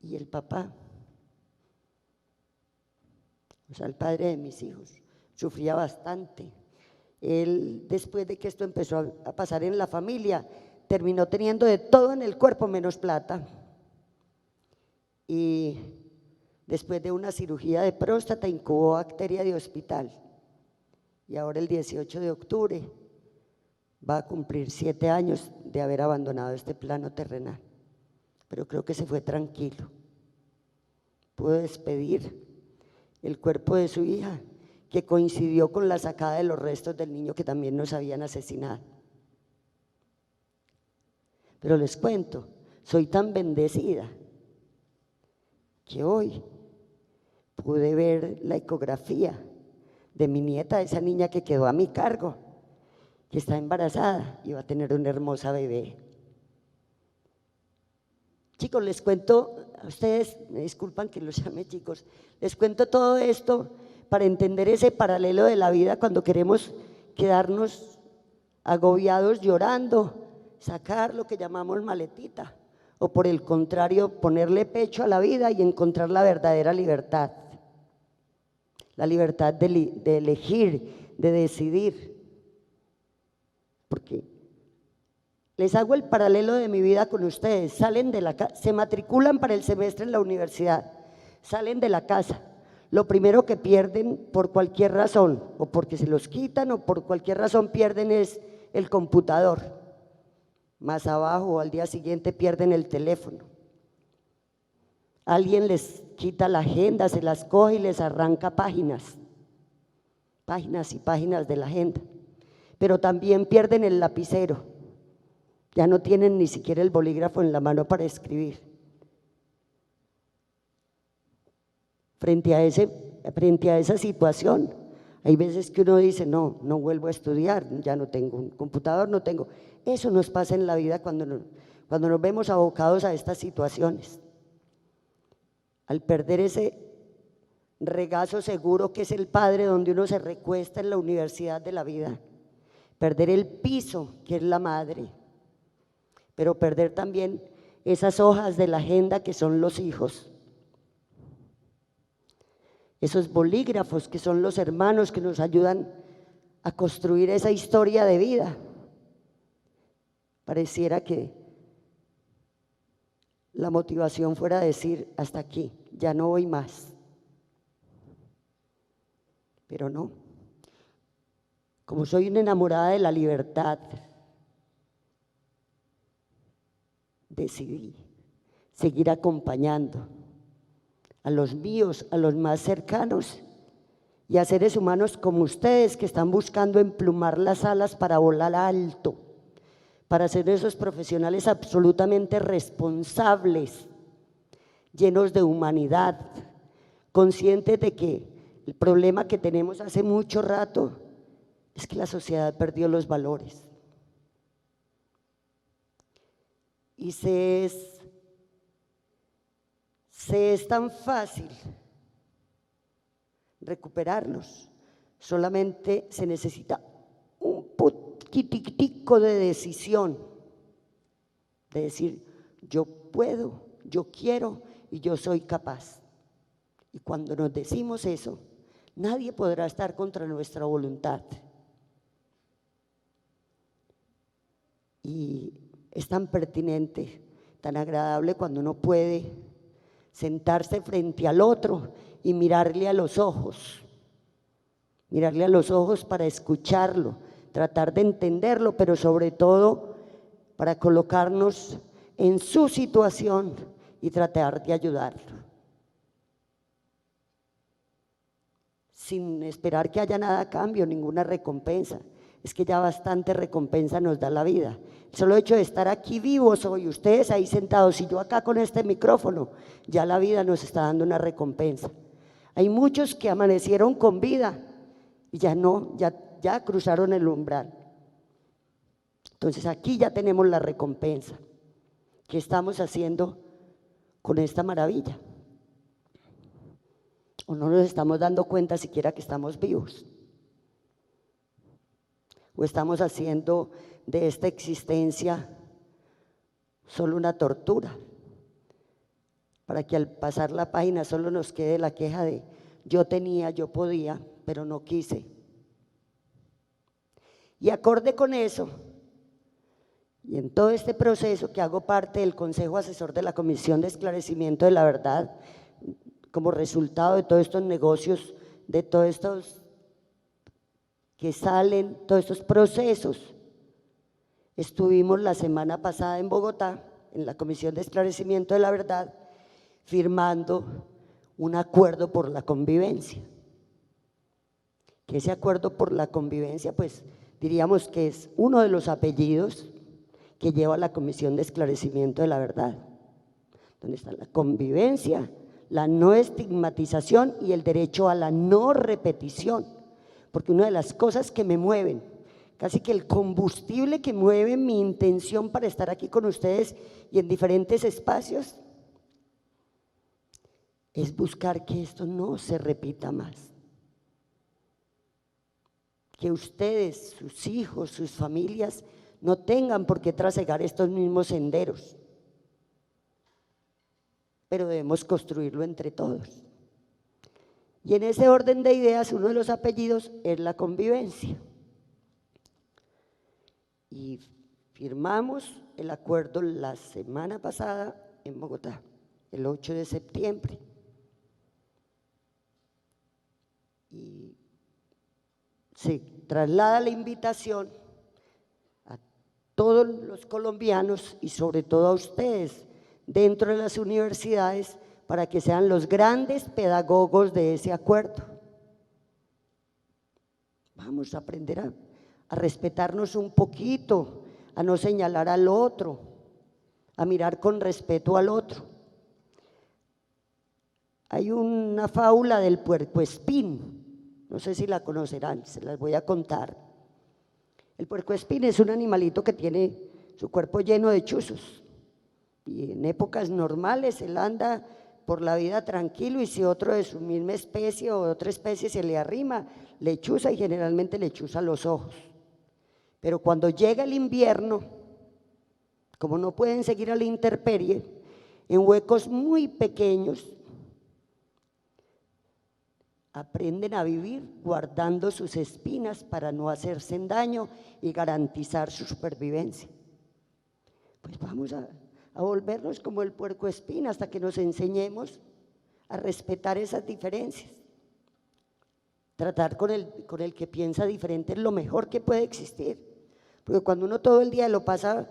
Y el papá, o sea, el padre de mis hijos, sufría bastante. Él, después de que esto empezó a pasar en la familia, terminó teniendo de todo en el cuerpo menos plata. Y después de una cirugía de próstata incubó bacteria de hospital. Y ahora el 18 de octubre va a cumplir 7 años de haber abandonado este plano terrenal. Pero creo que se fue tranquilo. Pudo despedir el cuerpo de su hija, que coincidió con la sacada de los restos del niño que también nos habían asesinado. Pero les cuento, soy tan bendecida que hoy pude ver la ecografía de mi nieta, esa niña que quedó a mi cargo, que está embarazada y va a tener una hermosa bebé. Chicos, les cuento, a ustedes, me disculpan que los llame chicos, les cuento todo esto para entender ese paralelo de la vida cuando queremos quedarnos agobiados llorando, sacar lo que llamamos maletita, o por el contrario, ponerle pecho a la vida y encontrar la verdadera libertad. La libertad de elegir, de decidir. Porque les hago el paralelo de mi vida con ustedes. Salen de la casa, se matriculan para el semestre en la universidad, salen de la casa. Lo primero que pierden por cualquier razón, o porque se los quitan o por cualquier razón pierden, es el computador. Más abajo, al día siguiente pierden el teléfono. Alguien les quita la agenda, se las coge y les arranca páginas y páginas de la agenda. Pero también pierden el lapicero, ya no tienen ni siquiera el bolígrafo en la mano para escribir. Frente a esa situación, hay veces que uno dice, no vuelvo a estudiar, ya no tengo un computador, no tengo. Eso nos pasa en la vida cuando nos vemos abocados a estas situaciones. Al perder ese regazo seguro que es el padre donde uno se recuesta en la universidad de la vida, perder el piso que es la madre, pero perder también esas hojas de la agenda que son los hijos, esos bolígrafos que son los hermanos que nos ayudan a construir esa historia de vida. Pareciera que la motivación fuera decir hasta aquí, ya no voy más. Pero no. Como soy una enamorada de la libertad, decidí seguir acompañando a los míos, a los más cercanos y a seres humanos como ustedes que están buscando emplumar las alas para volar alto, para ser esos profesionales absolutamente responsables, llenos de humanidad, conscientes de que el problema que tenemos hace mucho rato es que la sociedad perdió los valores. Y se es tan fácil recuperarlos, solamente se necesita un poquitico de decisión, de decir yo puedo, yo quiero y yo soy capaz. Y cuando nos decimos eso, nadie podrá estar contra nuestra voluntad. Y es tan pertinente, tan agradable cuando uno puede sentarse frente al otro y mirarle a los ojos para escucharlo, tratar de entenderlo, pero sobre todo para colocarnos en su situación y tratar de ayudarlo, sin esperar que haya nada a cambio, ninguna recompensa. Es que ya bastante recompensa nos da la vida. El solo hecho de estar aquí vivos hoy, ustedes ahí sentados y yo acá con este micrófono, ya la vida nos está dando una recompensa. Hay muchos que amanecieron con vida y ya cruzaron el umbral. Entonces aquí ya tenemos la recompensa. ¿Qué estamos haciendo con esta maravilla? ¿O no nos estamos dando cuenta siquiera que estamos vivos? ¿O estamos haciendo de esta existencia solo una tortura? Para que al pasar la página solo nos quede la queja de yo tenía, yo podía, pero no quise. Y acorde con eso, y en todo este proceso que hago parte del Consejo Asesor de la Comisión de Esclarecimiento de la Verdad, como resultado de todos estos negocios, de todos estos que salen, todos estos procesos. Estuvimos la semana pasada en Bogotá, en la Comisión de Esclarecimiento de la Verdad, firmando un acuerdo por la convivencia. Que ese acuerdo por la convivencia, pues diríamos que es uno de los apellidos que lleva la Comisión de Esclarecimiento de la Verdad, donde está la convivencia, la no estigmatización y el derecho a la no repetición. Porque una de las cosas que me mueven, casi que el combustible que mueve mi intención para estar aquí con ustedes y en diferentes espacios, es buscar que esto no se repita más. Que ustedes, sus hijos, sus familias, no tengan por qué trasegar estos mismos senderos. Pero debemos construirlo entre todos. Y en ese orden de ideas, uno de los apellidos es la convivencia. Y firmamos el acuerdo la semana pasada en Bogotá, el 8 de septiembre. Y se traslada la invitación todos los colombianos y sobre todo a ustedes dentro de las universidades para que sean los grandes pedagogos de ese acuerdo. Vamos a aprender a respetarnos un poquito, a no señalar al otro, a mirar con respeto al otro. Hay una fábula del puercoespín, no sé si la conocerán, se las voy a contar. El puercoespín es un animalito que tiene su cuerpo lleno de chuzos y en épocas normales él anda por la vida tranquilo y si otro de su misma especie o de otra especie se le arrima, le chuza y generalmente le chuza los ojos. Pero cuando llega el invierno, como no pueden seguir a la intemperie, en huecos muy pequeños, aprenden a vivir guardando sus espinas para no hacerse daño y garantizar su supervivencia. Pues vamos a volvernos como el puercoespín hasta que nos enseñemos a respetar esas diferencias. Tratar con el que piensa diferente es lo mejor que puede existir, porque cuando uno todo el día lo pasa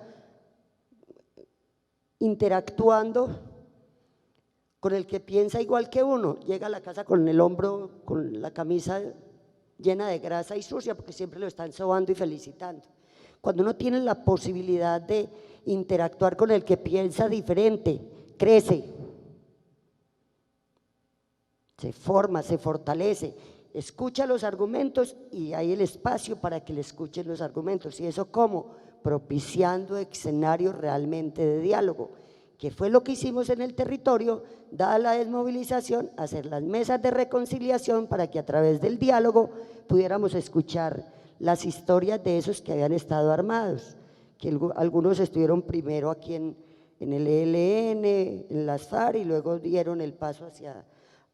interactuando con el que piensa igual que uno, llega a la casa con el hombro, con la camisa llena de grasa y sucia porque siempre lo están sobando y felicitando. Cuando uno tiene la posibilidad de interactuar con el que piensa diferente, crece, se forma, se fortalece, escucha los argumentos y hay el espacio para que le escuchen los argumentos. ¿Y eso cómo? Propiciando escenarios realmente de diálogo, que fue lo que hicimos en el territorio, dada la desmovilización, hacer las mesas de reconciliación para que a través del diálogo pudiéramos escuchar las historias de esos que habían estado armados, que algunos estuvieron primero aquí en el ELN, en las FARC y luego dieron el paso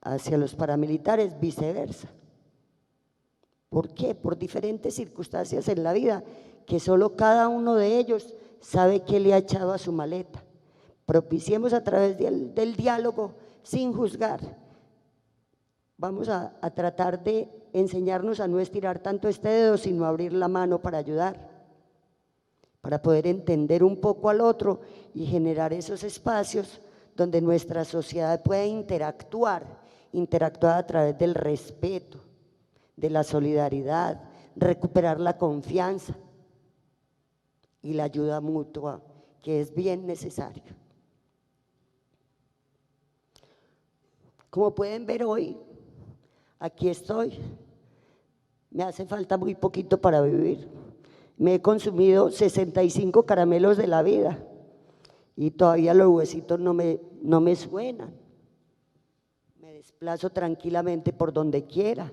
hacia los paramilitares, viceversa. ¿Por qué? Por diferentes circunstancias en la vida, que solo cada uno de ellos sabe qué le ha echado a su maleta. Propiciemos a través del diálogo sin juzgar. Vamos a tratar de enseñarnos a no estirar tanto este dedo, sino abrir la mano para ayudar, para poder entender un poco al otro y generar esos espacios donde nuestra sociedad pueda interactuar a través del respeto, de la solidaridad, recuperar la confianza y la ayuda mutua, que es bien necesario. Como pueden ver hoy, aquí estoy, me hace falta muy poquito para vivir. Me he consumido 65 caramelos de la vida y todavía los huesitos no me suenan. Me desplazo tranquilamente por donde quiera,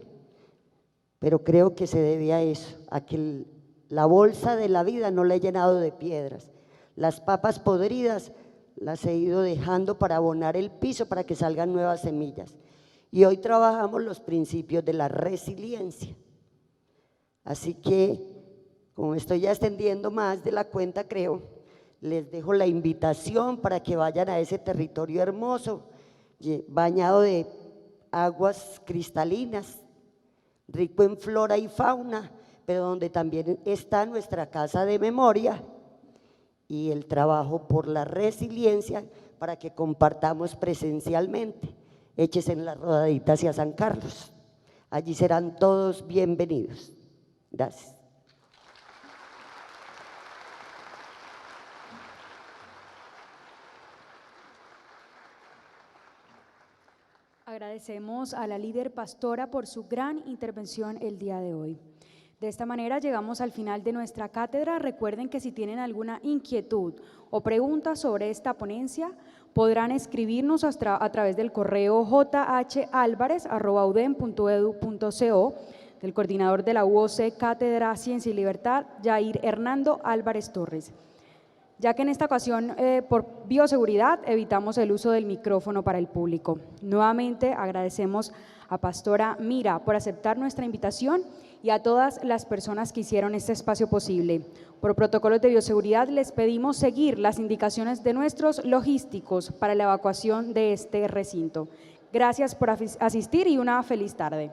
pero creo que se debe a eso, a que la bolsa de la vida no la he llenado de piedras. Las papas podridas las he ido dejando para abonar el piso para que salgan nuevas semillas. Y hoy trabajamos los principios de la resiliencia. Así que, como me estoy ya extendiendo más de la cuenta, creo, les dejo la invitación para que vayan a ese territorio hermoso, bañado de aguas cristalinas, rico en flora y fauna, pero donde también está nuestra casa de memoria y el trabajo por la resiliencia para que compartamos presencialmente. Échese en la rodadita hacia San Carlos. Allí serán todos bienvenidos. Gracias. Agradecemos a la líder pastora por su gran intervención el día de hoy. De esta manera llegamos al final de nuestra cátedra. Recuerden que si tienen alguna inquietud o pregunta sobre esta ponencia, podrán escribirnos a través del correo jhalvarez@udem.edu.co, del coordinador de la UOC Cátedra Ciencia y Libertad, Jair Hernando Álvarez Torres. Ya que en esta ocasión, por bioseguridad, evitamos el uso del micrófono para el público. Nuevamente agradecemos a Pastora Mira por aceptar nuestra invitación y a todas las personas que hicieron este espacio posible. Por protocolos de bioseguridad les pedimos seguir las indicaciones de nuestros logísticos para la evacuación de este recinto. Gracias por asistir y una feliz tarde.